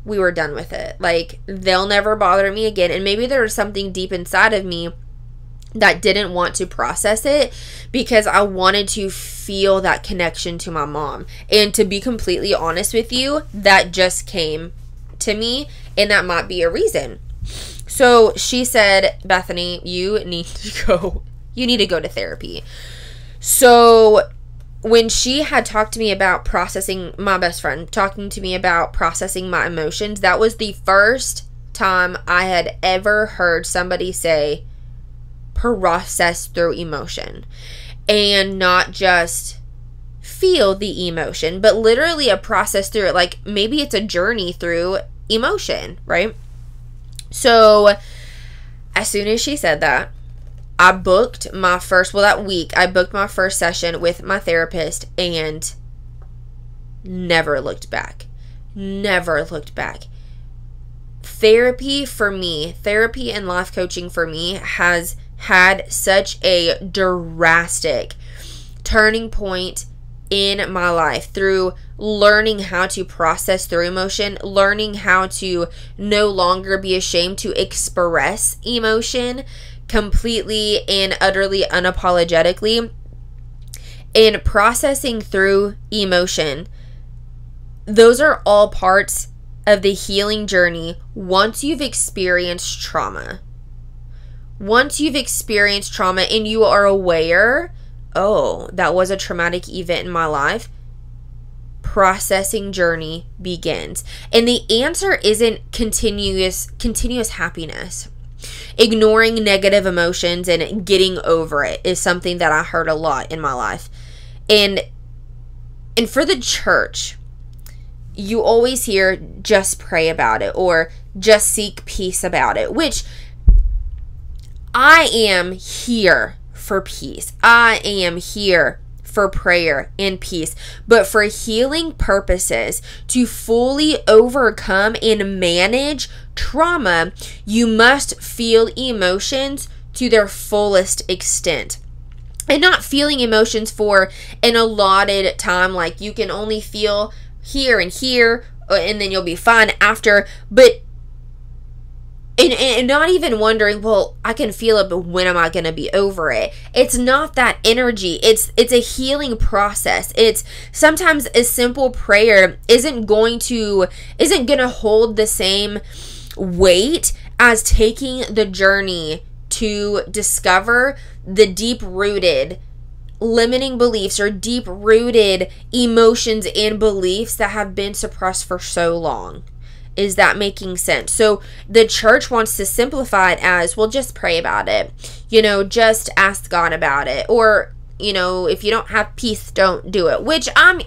we were done with it. Like, they'll never bother me again. And maybe there was something deep inside of me that didn't want to process it because I wanted to feel that connection to my mom. And to be completely honest with you, that just came to me, and that might be a reason. So she said, Bethany, you need to go to therapy. So when she had talked to me about processing, my best friend talking to me about processing my emotions, that was the first time I had ever heard somebody say, process through emotion and not just feel the emotion, but literally a process through it. Like maybe it's a journey through emotion, right? So as soon as she said that, I booked my first, that week, I booked my first session with my therapist and never looked back. Never looked back. Therapy and life coaching for me has had such a drastic turning point in my life through learning how to process through emotion, learning how to no longer be ashamed to express emotion completely and utterly unapologetically, and processing through emotion. Those are all parts of the healing journey once you've experienced trauma. Once you've experienced trauma and you are aware, oh, that was a traumatic event in my life, processing journey begins. And the answer isn't continuous happiness. Ignoring negative emotions and getting over it is something that I heard a lot in my life. And for the church, you always hear just pray about it or just seek peace about it, which I am here for peace. I am here for prayer and peace. But for healing purposes, to fully overcome and manage trauma, you must feel emotions to their fullest extent. And not feeling emotions for an allotted time, like you can only feel here and here, and then you'll be fine after, but and not even wondering, well, I can feel it, but when am I going to be over it? It's not that energy. It's a healing process. It's sometimes a simple prayer isn't going to hold the same weight as taking the journey to discover the deep-rooted limiting beliefs or deep-rooted emotions and beliefs that have been suppressed for so long. Is that making sense? So the church wants to simplify it as, well, just pray about it. Just ask God about it. Or, if you don't have peace, don't do it. Which I'm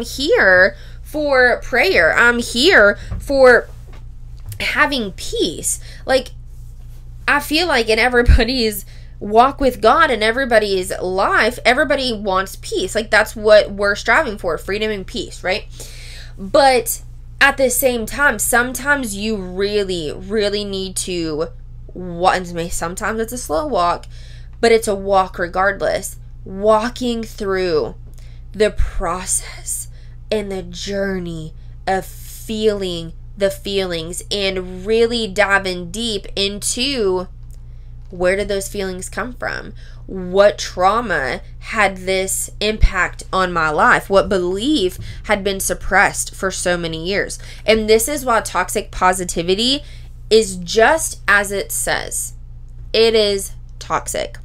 here for prayer. I'm here for having peace. Like, I feel like in everybody's walk with God and everybody's life, everybody wants peace. Like, that's what we're striving for, freedom and peace, right? But at the same time, sometimes you really, really need to, sometimes it's a slow walk, but it's a walk regardless. Walking through the process and the journey of feeling the feelings and really diving deep into, where did those feelings come from? What trauma had this impact on my life? What belief had been suppressed for so many years? And this is why toxic positivity is just as it says. It is toxic.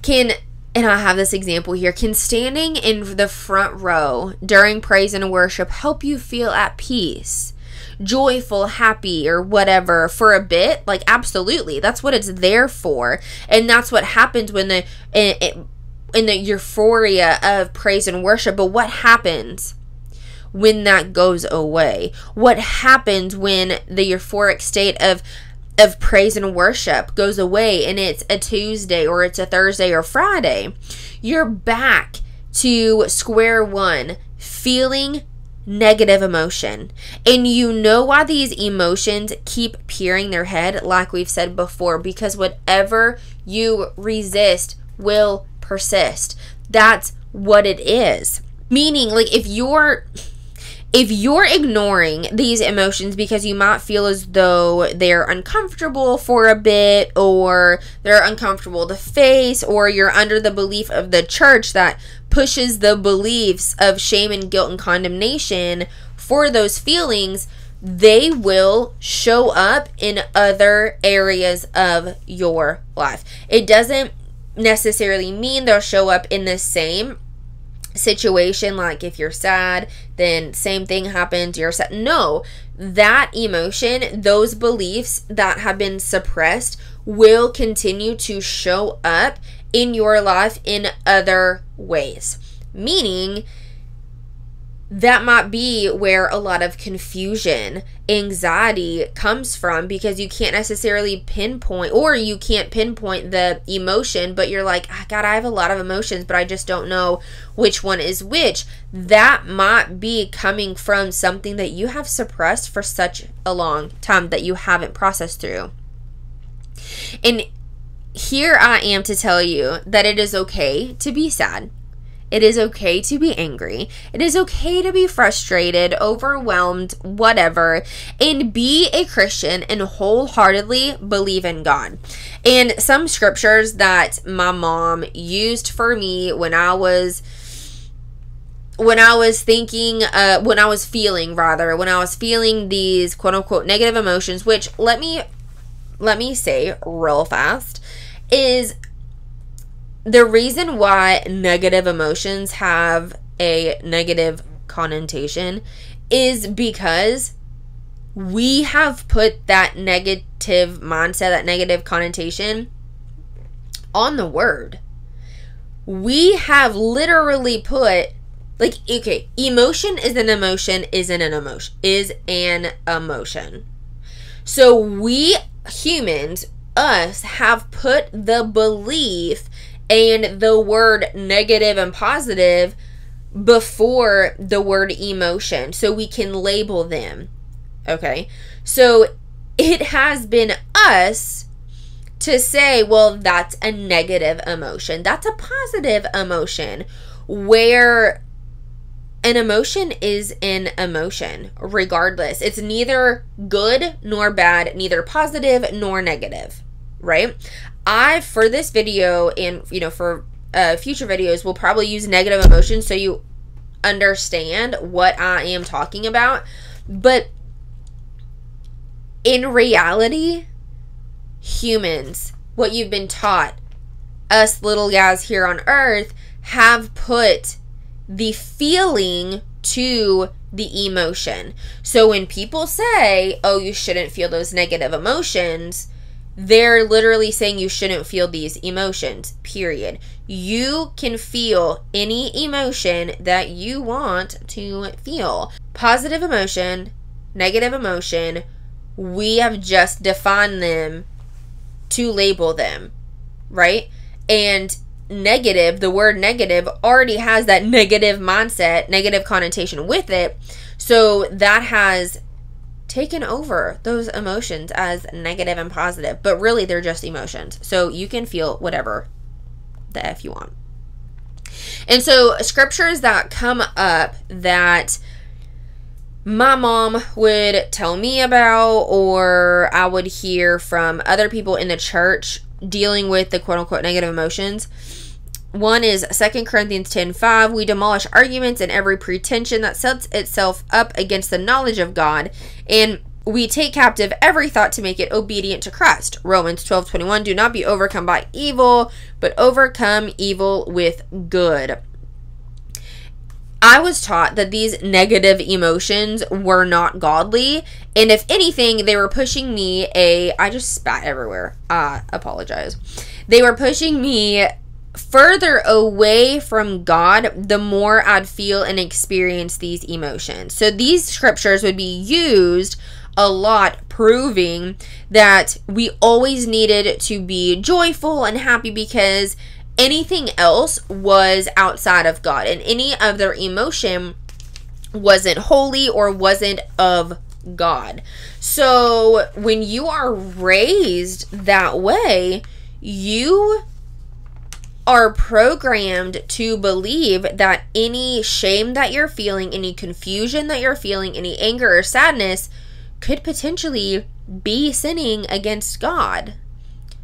And I have this example here. Can standing in the front row during praise and worship help you feel at peace, joyful, happy, or whatever for a bit? Like, absolutely. That's what it's there for. And that's what happens when in the euphoria of praise and worship. But what happens when that goes away? What happens when the euphoric state of praise and worship goes away and it's a Tuesday or it's a Thursday or Friday? You're back to square one, feeling negative emotion. And you know why these emotions keep peering their head, like we've said before, because whatever you resist will persist. That's what it is. Meaning, like, if you're ignoring these emotions because you might feel as though they're uncomfortable for a bit, or they're uncomfortable to face, or you're under the belief of the church that pushes the beliefs of shame and guilt and condemnation for those feelings, they will show up in other areas of your life. It doesn't necessarily mean they'll show up in the same situation. Like, if you're sad, then same thing happens, you're sad. No, that emotion, those beliefs that have been suppressed will continue to show up in your life in other ways. Meaning, that might be where a lot of confusion, anxiety comes from, because you can't necessarily pinpoint, or you can't pinpoint the emotion, but you're like, God, I have a lot of emotions, but I just don't know which one is which. That might be coming from something that you have suppressed for such a long time that you haven't processed through. And here I am to tell you that it is okay to be sad. It is okay to be angry. It is okay to be frustrated, overwhelmed, whatever, and be a Christian and wholeheartedly believe in God. And some scriptures that my mom used for me when I was feeling these quote unquote negative emotions, which let me say real fast, is the reason why negative emotions have a negative connotation is because we have put that negative mindset, that negative connotation on the word. We have literally put, like, okay, emotion is an emotion, is an emotion. So we humans, us, have put the belief and the word negative and positive before the word emotion, so we can label them. Okay, so it has been us to say, well, that's a negative emotion, that's a positive emotion, where an emotion is an emotion regardless. It's neither good nor bad, neither positive nor negative, right? For this video, and for future videos, will probably use negative emotions so you understand what I am talking about. But in reality, humans, what you've been taught, us little guys here on earth, have put the feeling to the emotion. So when people say, oh, you shouldn't feel those negative emotions, they're literally saying you shouldn't feel these emotions, period. You can feel any emotion that you want to feel. Positive emotion, negative emotion, we have just defined them to label them, right? And negative, the word negative already has that negative mindset, negative connotation with it. So that has taken over those emotions as negative and positive, but really they're just emotions. So you can feel whatever the F you want. And so scriptures that come up that my mom would tell me about, or I would hear from other people in the church dealing with the quote unquote negative emotions. One is 2 Corinthians 10:5. We demolish arguments and every pretension that sets itself up against the knowledge of God, and we take captive every thought to make it obedient to Christ. Romans 12:21. Do not be overcome by evil, but overcome evil with good. I was taught that these negative emotions were not godly, and if anything, they were pushing me I just spat everywhere. I apologize. They were pushing me further away from God the more I'd feel and experience these emotions. So these scriptures would be used a lot, proving that we always needed to be joyful and happy because anything else was outside of God, and any other emotion wasn't holy or wasn't of God. So when you are raised that way, you are programmed to believe that any shame that you're feeling, any confusion that you're feeling, any anger or sadness could potentially be sinning against God.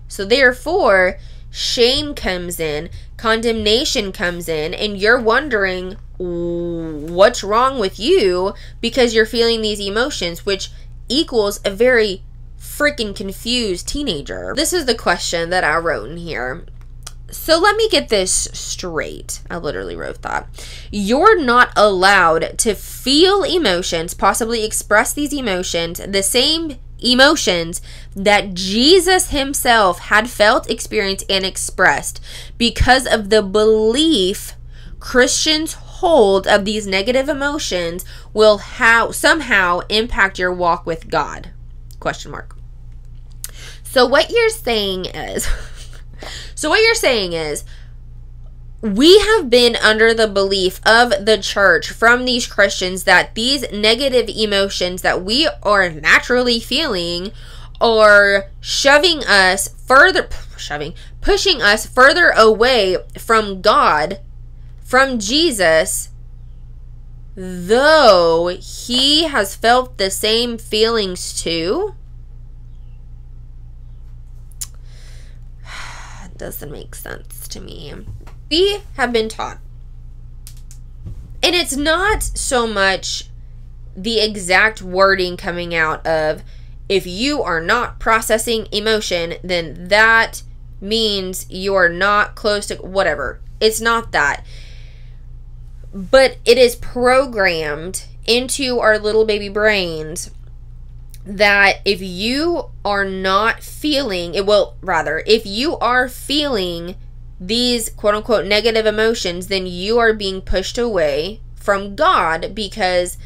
So therefore, shame comes in, condemnation comes in, and you're wondering what's wrong with you because you're feeling these emotions, which equals a very freaking confused teenager. This is the question that I wrote in here. So let me get this straight. I literally wrote that. You're not allowed to feel emotions, possibly express these emotions, the same emotions that Jesus himself had felt, experienced, and expressed because of the belief Christians hold of these negative emotions will somehow impact your walk with God? Question mark. So what you're saying is, we have been under the belief of the church from these Christians that these negative emotions that we are naturally feeling are pushing us further away from God, from Jesus, though he has felt the same feelings too. It doesn't make sense to me. We have been taught, and it's not so much the exact wording coming out of, if you are not processing emotion, then that means you are not close to whatever. It's not that. But it is programmed into our little baby brains that if you are not feeling it, if you are feeling these quote-unquote negative emotions, then you are being pushed away from God, because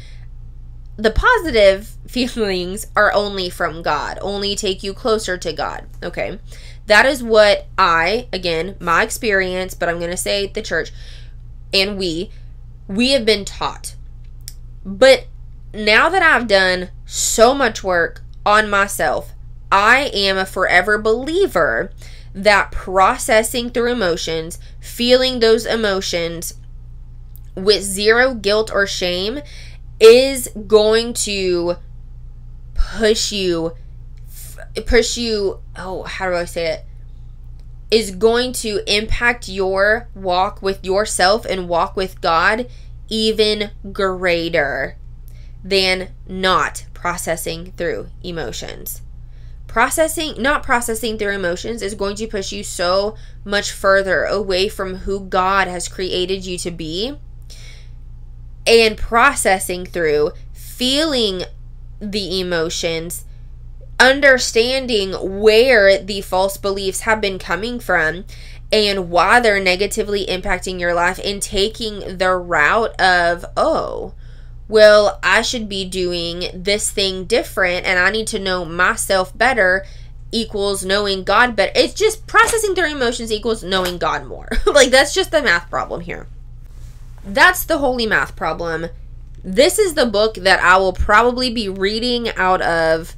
the positive feelings are only from God, only take you closer to God. Okay, that is what my experience, but I'm going to say the church and we have been taught. But now that I've done so much work on myself, I am a forever believer that processing through emotions, feeling those emotions with zero guilt or shame, is going to push you, is going to impact your walk with yourself and walk with God even greater than not processing through emotions. Not processing through emotions is going to push you so much further away from who God has created you to be. And processing through, feeling the emotions, understanding where the false beliefs have been coming from and why they're negatively impacting your life, and taking the route of, well, I should be doing this thing different, and I need to know myself better equals knowing God better. It's just processing through emotions equals knowing God more. Like, that's just the math problem here. That's the holy math problem. This is the book that I will probably be reading out of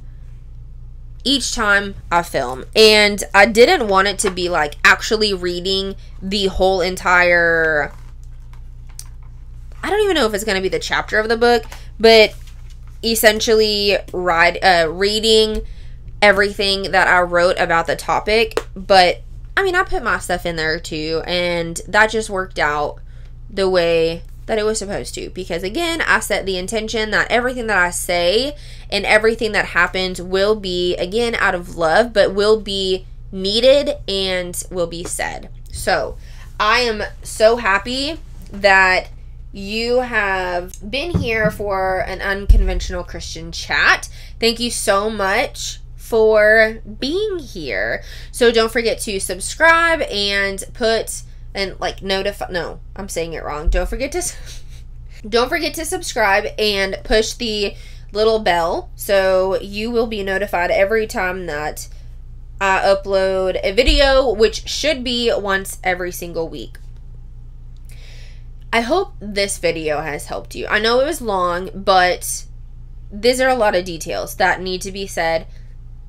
each time I film. And I didn't want it to be like actually reading the whole entire, I don't even know if it's going to be the chapter of the book, but essentially reading everything that I wrote about the topic. But I mean, I put my stuff in there too, and that just worked out the way that it was supposed to, because again, I set the intention that everything that I say and everything that happens will be, again, out of love, but will be needed and will be said. So I am so happy that you have been here for an Unconventional Christian Chat. Thank you so much for being here. So don't forget to subscribe and put and like notify. No, I'm saying it wrong. Don't forget to subscribe and push the little bell so you will be notified every time that I upload a video, which should be once every single week. I hope this video has helped you. I know it was long, but these are a lot of details that need to be said,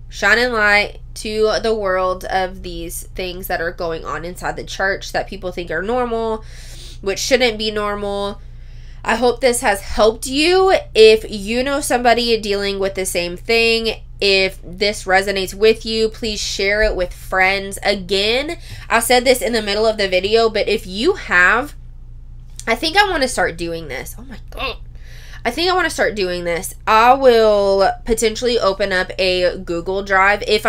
shining light to the world of these things that are going on inside the church that people think are normal, which shouldn't be normal. I hope this has helped you. If you know somebody dealing with the same thing, if this resonates with you, please share it with friends. Again, I said this in the middle of the video, but if you have, I think I want to start doing this. Oh my God. I think I want to start doing this. I will potentially open up a Google Drive if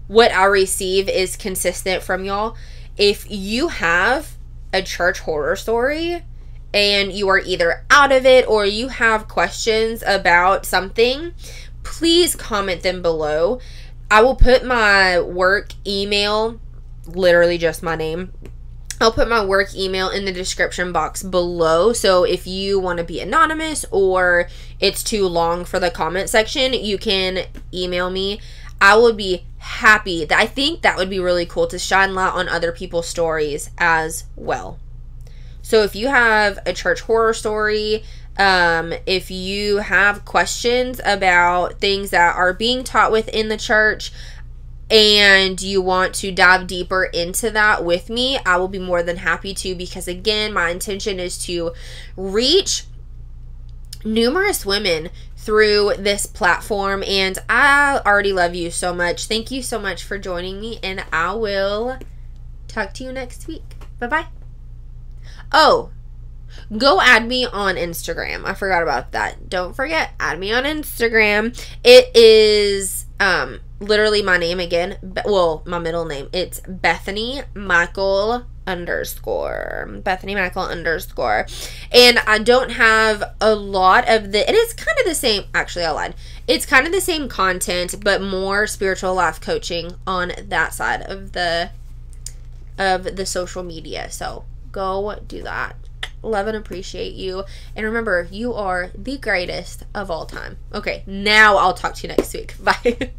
what I receive is consistent from y'all. If you have a church horror story and you are either out of it or you have questions about something, please comment them below. I will put my work email, literally just my name, I'll put my work email in the description box below. So if you want to be anonymous or it's too long for the comment section, you can email me. I would be happy. I think that would be really cool to shine light on other people's stories as well. So if you have a church horror story, if you have questions about things that are being taught within the church, and you want to dive deeper into that with me, I will be more than happy to, because again, my intention is to reach numerous women through this platform, and I already love you so much. Thank you so much for joining me, and I will talk to you next week. Bye-bye. Oh, go add me on Instagram. I forgot about that. Don't forget, add me on Instagram. It is literally my name again. Well, my middle name. It's Bethany Michael _ Bethany Michael _ and I don't have a lot of the, and it's kind of the same, actually I lied, it's kind of the same content, but more spiritual life coaching on that side of the social media. So go do that. Love and appreciate you, and remember, you are the greatest of all time. Okay, now I'll talk to you next week. Bye.